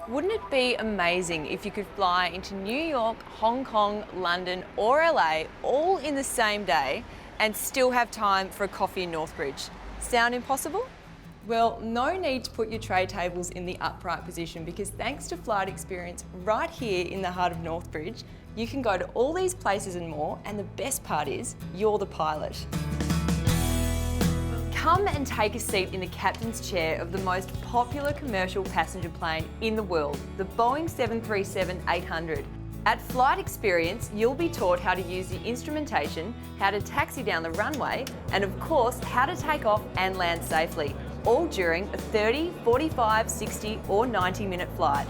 Wouldn't it be amazing if you could fly into New York, Hong Kong, London or LA all in the same day and still have time for a coffee in Northbridge? Sound impossible? Well, no need to put your tray tables in the upright position because thanks to Flight Experience right here in the heart of Northbridge, you can go to all these places and more, and the best part is, you're the pilot. Come and take a seat in the captain's chair of the most popular commercial passenger plane in the world, the Boeing 737-800. At Flight Experience, you'll be taught how to use the instrumentation, how to taxi down the runway, and of course, how to take off and land safely, all during a 30, 45, 60 or 90-minute flight.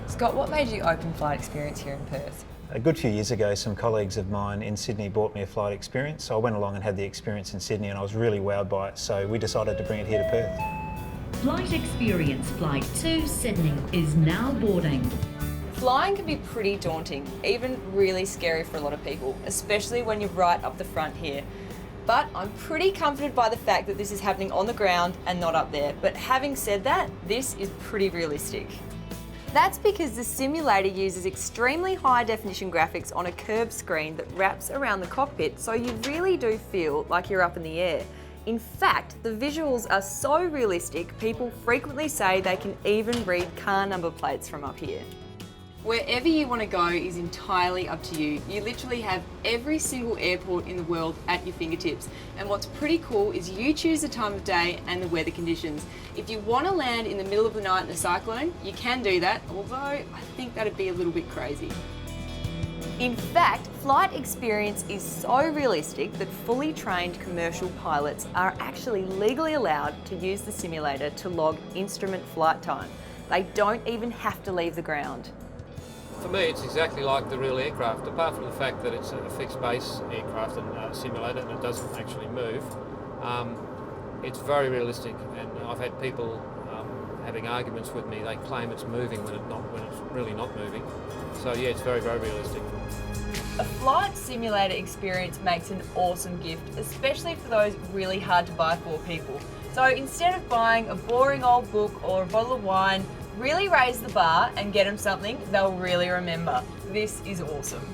Scott, what made you open Flight Experience here in Perth? A good few years ago, some colleagues of mine in Sydney bought me a Flight Experience, so I went along and had the experience in Sydney and I was really wowed by it, so we decided to bring it here to Perth. Flight Experience Flight to Sydney is now boarding. Flying can be pretty daunting, even really scary for a lot of people, especially when you're right up the front here. But I'm pretty comforted by the fact that this is happening on the ground and not up there. But having said that, this is pretty realistic. That's because the simulator uses extremely high definition graphics on a curved screen that wraps around the cockpit, so you really do feel like you're up in the air. In fact, the visuals are so realistic, people frequently say they can even read car number plates from up here. Wherever you want to go is entirely up to you. You literally have every single airport in the world at your fingertips. And what's pretty cool is you choose the time of day and the weather conditions. If you want to land in the middle of the night in a cyclone, you can do that, although I think that'd be a little bit crazy. In fact, Flight Experience is so realistic that fully trained commercial pilots are actually legally allowed to use the simulator to log instrument flight time. They don't even have to leave the ground. For me, it's exactly like the real aircraft, apart from the fact that it's a fixed base aircraft and simulator and it doesn't actually move. It's very realistic, and I've had people having arguments with me. They claim it's moving when it's really not moving. So yeah, it's very, very realistic. A flight simulator experience makes an awesome gift, especially for those really hard to buy for people. So instead of buying a boring old book or a bottle of wine, really raise the bar and get them something they'll really remember. This is awesome.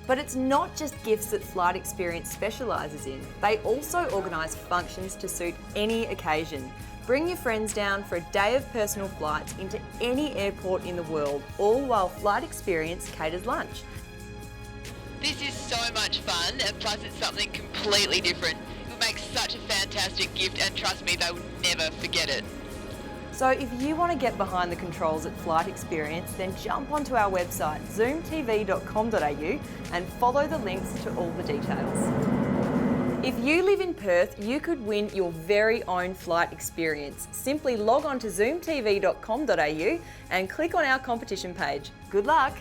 But it's not just gifts that Flight Experience specialises in. They also organise functions to suit any occasion. Bring your friends down for a day of personal flights into any airport in the world, all while Flight Experience caters lunch. This is so much fun, and plus it's something completely different. It will make such a fantastic gift, and trust me, they will never forget it. So if you want to get behind the controls at Flight Experience, then jump onto our website zoomtv.com.au and follow the links to all the details. If you live in Perth, you could win your very own Flight Experience. Simply log on to zoomtv.com.au and click on our competition page. Good luck!